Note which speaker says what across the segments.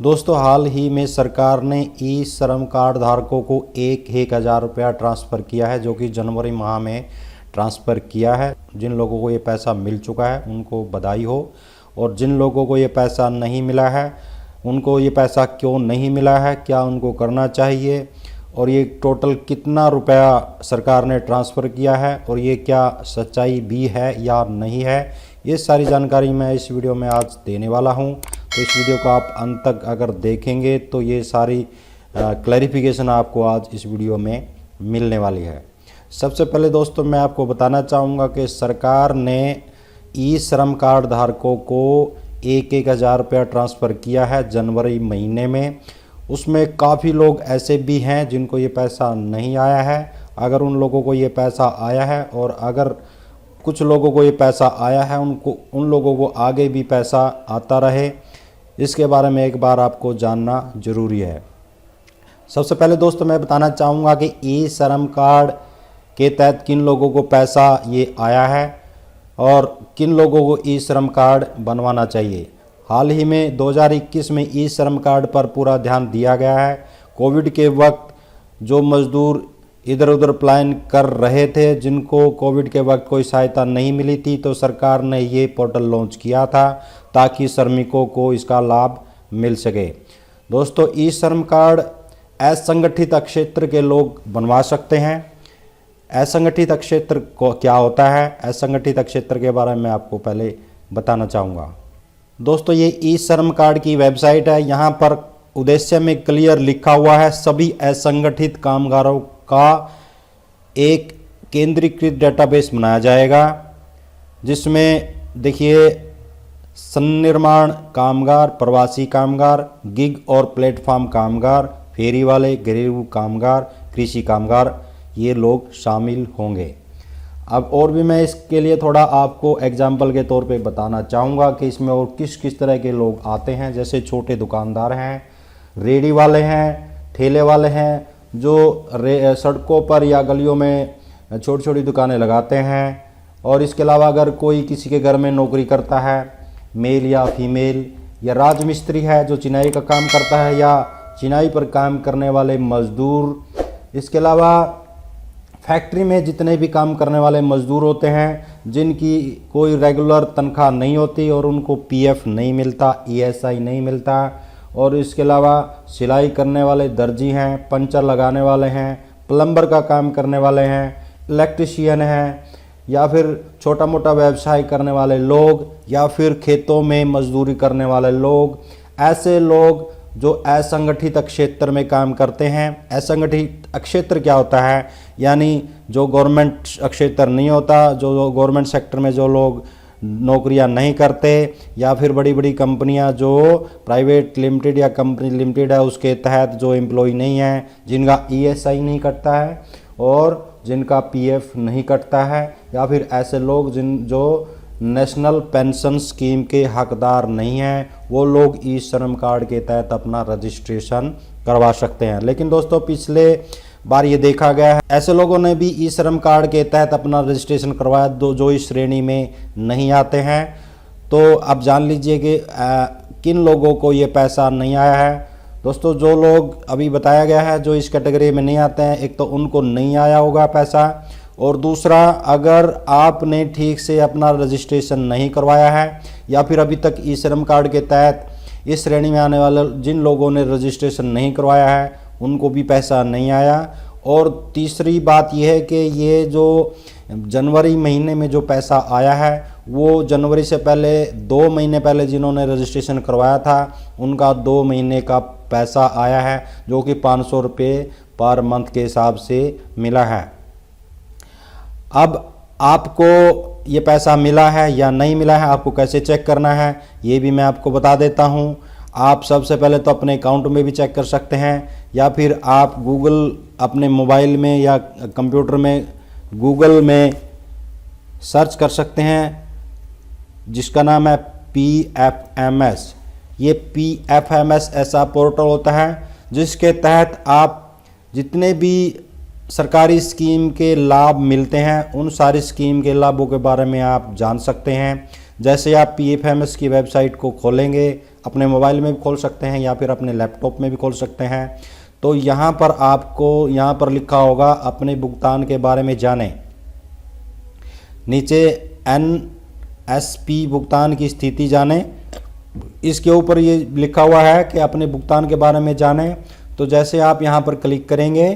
Speaker 1: दोस्तों, हाल ही में सरकार ने ई श्रम कार्ड धारकों को 1,000 रुपया ट्रांसफ़र किया है, जो कि जनवरी माह में ट्रांसफ़र किया है। जिन लोगों को ये पैसा मिल चुका है उनको बधाई हो, और जिन लोगों को ये पैसा नहीं मिला है उनको ये पैसा क्यों नहीं मिला है, क्या उनको करना चाहिए, और ये टोटल कितना रुपया सरकार ने ट्रांसफ़र किया है, और ये क्या सच्चाई भी है या नहीं है, ये सारी जानकारी मैं इस वीडियो में आज देने वाला हूँ। तो इस वीडियो को आप अंत तक अगर देखेंगे तो ये सारी क्लैरिफिकेशन आपको आज इस वीडियो में मिलने वाली है। सबसे पहले दोस्तों मैं आपको बताना चाहूँगा कि सरकार ने ई श्रम कार्ड धारकों को 1,000 रुपया ट्रांसफ़र किया है जनवरी महीने में। उसमें काफ़ी लोग ऐसे भी हैं जिनको ये पैसा नहीं आया है। अगर उन लोगों को ये पैसा आया है और अगर कुछ लोगों को ये पैसा आया है, उन लोगों को आगे भी पैसा आता रहे, इसके बारे में एक बार आपको जानना ज़रूरी है। सबसे पहले दोस्तों मैं बताना चाहूँगा कि ई श्रम कार्ड के तहत किन लोगों को पैसा ये आया है और किन लोगों को ई श्रम कार्ड बनवाना चाहिए। हाल ही में 2021 में ई श्रम कार्ड पर पूरा ध्यान दिया गया है। कोविड के वक्त जो मज़दूर इधर उधर पलायन कर रहे थे, जिनको कोविड के वक्त कोई सहायता नहीं मिली थी, तो सरकार ने ये पोर्टल लॉन्च किया था ताकि श्रमिकों को इसका लाभ मिल सके। दोस्तों, ई श्रम कार्ड असंगठित क्षेत्र के लोग बनवा सकते हैं। असंगठित क्षेत्र को क्या होता है, असंगठित क्षेत्र के बारे में आपको पहले बताना चाहूँगा। दोस्तों, ये ई श्रम कार्ड की वेबसाइट है। यहाँ पर उद्देश्य में क्लियर लिखा हुआ है, सभी असंगठित कामगारों का एक केंद्रीकृत डेटाबेस बनाया जाएगा, जिसमें देखिए सन्निर्माण कामगार, प्रवासी कामगार, गिग और प्लेटफॉर्म कामगार, फेरी वाले, घरेलू कामगार, कृषि कामगार, ये लोग शामिल होंगे। अब और भी मैं इसके लिए थोड़ा आपको एग्जाम्पल के तौर पे बताना चाहूँगा कि इसमें और किस किस तरह के लोग आते हैं। जैसे छोटे दुकानदार हैं, रेडी वाले हैं, ठेले वाले हैं, जो सड़कों पर या गलियों में छोटी छोटी दुकानें लगाते हैं। और इसके अलावा अगर कोई किसी के घर में नौकरी करता है, मेल या फीमेल, या राजमिस्त्री है जो चिनाई का काम करता है, या चिनाई पर काम करने वाले मज़दूर। इसके अलावा फैक्ट्री में जितने भी काम करने वाले मज़दूर होते हैं, जिनकी कोई रेगुलर तनख्वाह नहीं होती और उनको पीएफ नहीं मिलता, ईएसआई नहीं मिलता। और इसके अलावा सिलाई करने वाले दर्जी हैं, पंचर लगाने वाले हैं, प्लम्बर का काम करने वाले हैं, इलेक्ट्रिशियन हैं, या फिर छोटा मोटा व्यवसाय करने वाले लोग, या फिर खेतों में मजदूरी करने वाले लोग। ऐसे लोग जो असंगठित क्षेत्र में काम करते हैं। असंगठित क्षेत्र क्या होता है, यानी जो गवर्नमेंट क्षेत्र नहीं होता, जो गवर्नमेंट सेक्टर में जो लोग नौकरियां नहीं करते, या फिर बड़ी बड़ी कंपनियां जो प्राइवेट लिमिटेड या कंपनी लिमिटेड है उसके तहत जो एम्प्लॉय नहीं है, जिनका ईएसआई नहीं कटता है और जिनका पीएफ नहीं कटता है, या फिर ऐसे लोग जो नेशनल पेंशन स्कीम के हकदार नहीं हैं, वो लोग ई श्रम कार्ड के तहत अपना रजिस्ट्रेशन करवा सकते हैं। लेकिन दोस्तों, पिछले बार ये देखा गया है ऐसे लोगों ने भी ई श्रम कार्ड के तहत अपना रजिस्ट्रेशन करवाया जो इस श्रेणी में नहीं आते हैं। तो अब जान लीजिए कि किन लोगों को ये पैसा नहीं आया है। दोस्तों, जो लोग अभी बताया गया है जो इस कैटेगरी में नहीं आते हैं, एक तो उनको नहीं आया होगा पैसा, और दूसरा अगर आपने ठीक से अपना रजिस्ट्रेशन नहीं करवाया है, या फिर अभी तक ई श्रम कार्ड के तहत इस श्रेणी में आने वाले जिन लोगों ने रजिस्ट्रेशन नहीं करवाया है उनको भी पैसा नहीं आया। और तीसरी बात यह है कि ये जो जनवरी महीने में जो पैसा आया है, वो जनवरी से पहले 2 महीने पहले जिन्होंने रजिस्ट्रेशन करवाया था उनका 2 महीने का पैसा आया है, जो कि 500 रुपये पर मंथ के हिसाब से मिला है। अब आपको ये पैसा मिला है या नहीं मिला है, आपको कैसे चेक करना है, ये भी मैं आपको बता देता हूँ। आप सबसे पहले तो अपने अकाउंट में भी चेक कर सकते हैं, या फिर आप गूगल अपने मोबाइल में या कंप्यूटर में गूगल में सर्च कर सकते हैं, जिसका नाम है PFMS। ये PFMS ऐसा पोर्टल होता है जिसके तहत आप जितने भी सरकारी स्कीम के लाभ मिलते हैं उन सारी स्कीम के लाभों के बारे में आप जान सकते हैं। जैसे आप PFMS की वेबसाइट को खोलेंगे, अपने मोबाइल में भी खोल सकते हैं या फिर अपने लैपटॉप में भी खोल सकते हैं। तो यहाँ पर आपको यहाँ पर लिखा होगा अपने भुगतान के बारे में जानें। नीचे NSP भुगतान की स्थिति जानें, इसके ऊपर ये लिखा हुआ है कि अपने भुगतान के बारे में जानें। तो जैसे आप यहाँ पर क्लिक करेंगे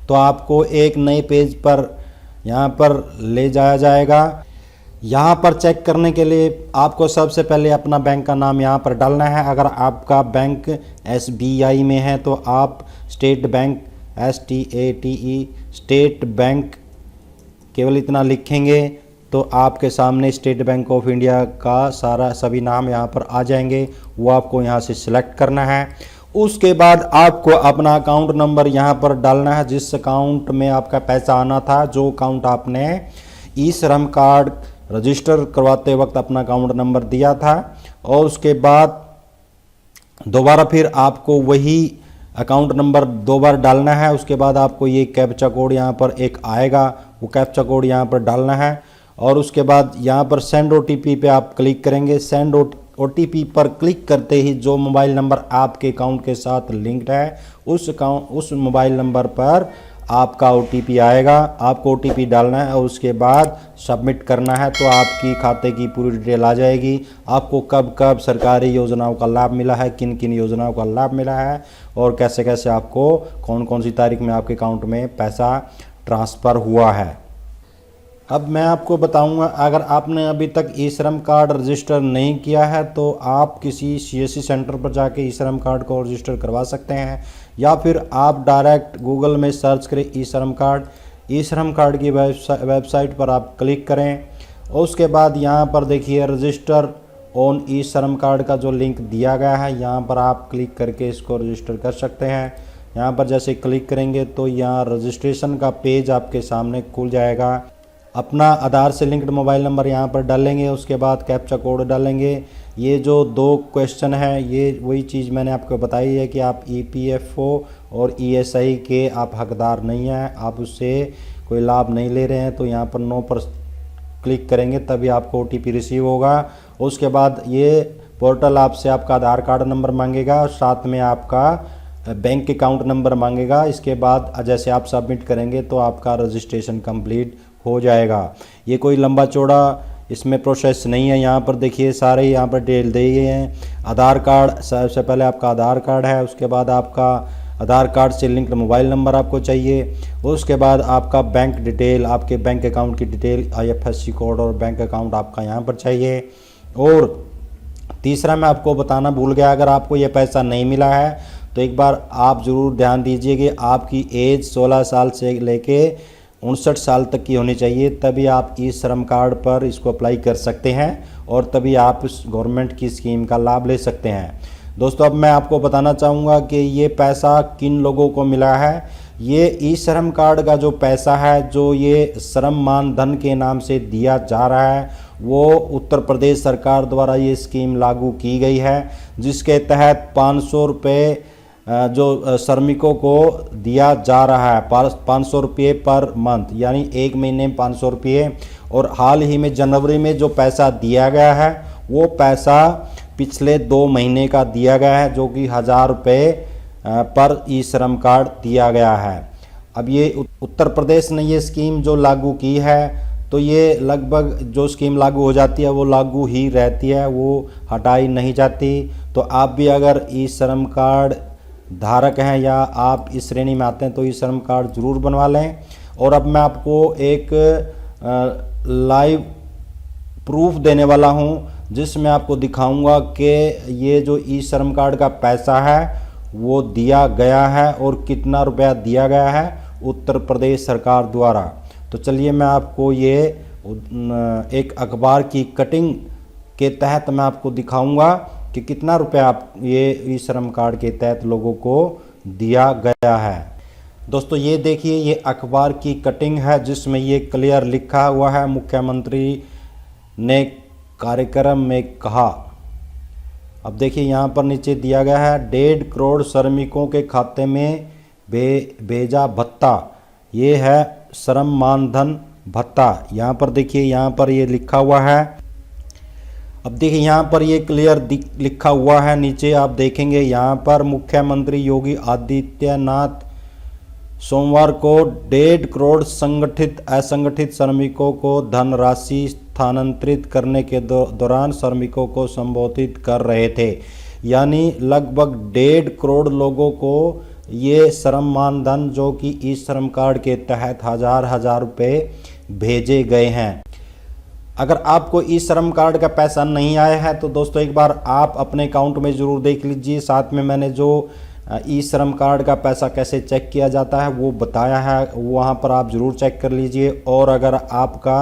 Speaker 1: तो आपको एक नए पेज पर यहाँ पर ले जाया जाएगा। यहाँ पर चेक करने के लिए आपको सबसे पहले अपना बैंक का नाम यहाँ पर डालना है। अगर आपका बैंक SBI में है तो आप state bank STATE state bank केवल इतना लिखेंगे तो आपके सामने स्टेट बैंक ऑफ इंडिया का सभी नाम यहाँ पर आ जाएंगे। वो आपको यहाँ से सिलेक्ट करना है। उसके बाद आपको अपना अकाउंट नंबर यहाँ पर डालना है, जिस अकाउंट में आपका पैसा आना था, जो अकाउंट आपने ई श्रम कार्ड रजिस्टर करवाते वक्त अपना अकाउंट नंबर दिया था। और उसके बाद दोबारा फिर आपको वही अकाउंट नंबर 2 बार डालना है। उसके बाद आपको ये कैप्चा कोड यहाँ पर एक आएगा, वो कैप्चा कोड यहाँ पर डालना है। और उसके बाद यहाँ पर सेंड OTP पे आप क्लिक करेंगे। सेंड OTP पर क्लिक करते ही जो मोबाइल नंबर आपके अकाउंट के साथ लिंक्ड है उस मोबाइल नंबर पर आपका OTP आएगा। आपको OTP डालना है और उसके बाद सबमिट करना है। तो आपकी खाते की पूरी डिटेल आ जाएगी। आपको कब कब सरकारी योजनाओं का लाभ मिला है, किन किन योजनाओं का लाभ मिला है और कैसे कैसे आपको कौन कौन सी तारीख में आपके अकाउंट में पैसा ट्रांसफ़र हुआ है। अब मैं आपको बताऊंगा, अगर आपने अभी तक ई श्रम कार्ड रजिस्टर नहीं किया है तो आप किसी CSC सेंटर पर जाके ई श्रम कार्ड को रजिस्टर करवा सकते हैं, या फिर आप डायरेक्ट गूगल में सर्च करें ई श्रम कार्ड। ई श्रम कार्ड की वेबसाइट पर आप क्लिक करें और उसके बाद यहाँ पर देखिए रजिस्टर ऑन ई श्रम कार्ड का जो लिंक दिया गया है, यहाँ पर आप क्लिक करके इसको रजिस्टर कर सकते हैं। यहाँ पर जैसे क्लिक करेंगे तो यहाँ रजिस्ट्रेशन का पेज आपके सामने खुल जाएगा। अपना आधार से लिंक्ड मोबाइल नंबर यहाँ पर डालेंगे, उसके बाद कैप्चा कोड डालेंगे। ये जो 2 क्वेश्चन है ये वही चीज़ मैंने आपको बताई है कि आप EPFO और ESI के आप हकदार नहीं हैं, आप उससे कोई लाभ नहीं ले रहे हैं। तो यहाँ पर नो पर क्लिक करेंगे तभी आपको OTP रिसीव होगा। उसके बाद ये पोर्टल आपसे आपका आधार कार्ड नंबर मांगेगा और साथ में आपका बैंक अकाउंट नंबर मांगेगा। इसके बाद जैसे आप सबमिट करेंगे तो आपका रजिस्ट्रेशन कंप्लीट हो जाएगा। ये कोई लंबा चौड़ा इसमें प्रोसेस नहीं है। यहाँ पर देखिए सारे यहाँ पर डिटेल दिए गए हैं। आधार कार्ड, सबसे पहले आपका आधार कार्ड है, उसके बाद आपका आधार कार्ड से लिंक्ड मोबाइल नंबर आपको चाहिए, उसके बाद आपका बैंक डिटेल, आपके बैंक अकाउंट की डिटेल, IFSC कोड और बैंक अकाउंट आपका यहाँ पर चाहिए। और तीसरा मैं आपको बताना भूल गया, अगर आपको ये पैसा नहीं मिला है तो एक बार आप ज़रूर ध्यान दीजिए कि आपकी एज 16 साल से लेके 59 साल तक की होनी चाहिए, तभी आप ई श्रम कार्ड पर इसको अप्लाई कर सकते हैं और तभी आप इस गवर्नमेंट की स्कीम का लाभ ले सकते हैं। दोस्तों अब मैं आपको बताना चाहूँगा कि ये पैसा किन लोगों को मिला है। ये ई श्रम कार्ड का जो पैसा है, जो ये श्रम मानधन के नाम से दिया जा रहा है, वो उत्तर प्रदेश सरकार द्वारा ये स्कीम लागू की गई है, जिसके तहत 500 रुपये जो श्रमिकों को दिया जा रहा है। 500 रुपये पर मंथ, यानी एक महीने में 500 रुपये। और हाल ही में जनवरी में जो पैसा दिया गया है वो पैसा पिछले 2 महीने का दिया गया है, जो कि 1000 रुपये पर ई श्रम कार्ड दिया गया है। अब ये उत्तर प्रदेश ने ये स्कीम जो लागू की है, तो ये लगभग जो स्कीम लागू हो जाती है वो लागू ही रहती है, वो हटाई नहीं जाती। तो आप भी अगर ई श्रम कार्ड धारक हैं या आप इस श्रेणी में आते हैं तो ई श्रम कार्ड ज़रूर बनवा लें। और अब मैं आपको एक लाइव प्रूफ देने वाला हूं, जिसमें आपको दिखाऊंगा कि ये जो ई श्रम कार्ड का पैसा है वो दिया गया है और कितना रुपया दिया गया है उत्तर प्रदेश सरकार द्वारा। तो चलिए मैं आपको ये एक अखबार की कटिंग के तहत मैं आपको दिखाऊंगा कि कितना रुपया आप ये ई श्रम कार्ड के तहत लोगों को दिया गया है। दोस्तों ये देखिए, ये अखबार की कटिंग है जिसमें ये क्लियर लिखा हुआ है, मुख्यमंत्री ने कार्यक्रम में कहा। अब देखिए यहाँ पर नीचे दिया गया है 1.5 करोड़ श्रमिकों के खाते में भेजा भत्ता। ये है श्रम मानधन भत्ता। यहाँ पर देखिए, यहाँ पर ये लिखा हुआ है। अब देखिए यहाँ पर ये क्लियर लिखा हुआ है, नीचे आप देखेंगे यहाँ पर मुख्यमंत्री योगी आदित्यनाथ सोमवार को 1.5 करोड़ संगठित असंगठित श्रमिकों को धनराशि स्थानांतरित करने के दौरान श्रमिकों को संबोधित कर रहे थे। यानी लगभग 1.5 करोड़ लोगों को ये श्रम मानधन जो कि ई श्रम कार्ड के तहत हजार रुपये भेजे गए हैं। अगर आपको ई श्रम कार्ड का पैसा नहीं आया है तो दोस्तों एक बार आप अपने अकाउंट में ज़रूर देख लीजिए। साथ में मैंने जो ई श्रम कार्ड का पैसा कैसे चेक किया जाता है वो बताया है, वहाँ पर आप ज़रूर चेक कर लीजिए। और अगर आपका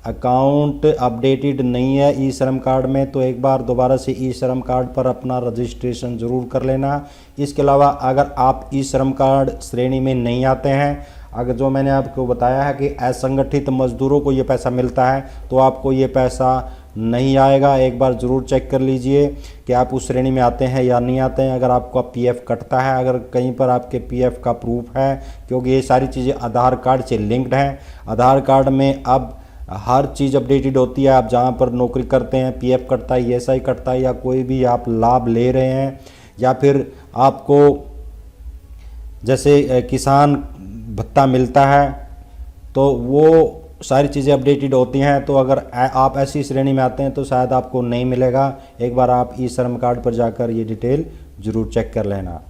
Speaker 1: अकाउंट अपडेटेड नहीं है ई श्रम कार्ड में तो एक बार दोबारा से ई श्रम कार्ड पर अपना रजिस्ट्रेशन ज़रूर कर लेना। इसके अलावा अगर आप ई श्रम कार्ड श्रेणी में नहीं आते हैं, अगर जो मैंने आपको बताया है कि असंगठित मजदूरों को ये पैसा मिलता है तो आपको ये पैसा नहीं आएगा। एक बार ज़रूर चेक कर लीजिए कि आप उस श्रेणी में आते हैं या नहीं आते हैं। अगर आपका पीएफ कटता है, अगर कहीं पर आपके पीएफ का प्रूफ है, क्योंकि ये सारी चीज़ें आधार कार्ड से लिंक्ड हैं। आधार कार्ड में अब हर चीज़ अपडेटेड होती है। आप जहाँ पर नौकरी करते हैं, पीएफ कटता है, ईएसआई कटता है, या कोई भी आप लाभ ले रहे हैं, या फिर आपको जैसे किसान भत्ता मिलता है, तो वो सारी चीज़ें अपडेटेड होती हैं। तो अगर आप ऐसी श्रेणी में आते हैं तो शायद आपको नहीं मिलेगा। एक बार आप ई श्रम कार्ड पर जाकर ये डिटेल ज़रूर चेक कर लेना।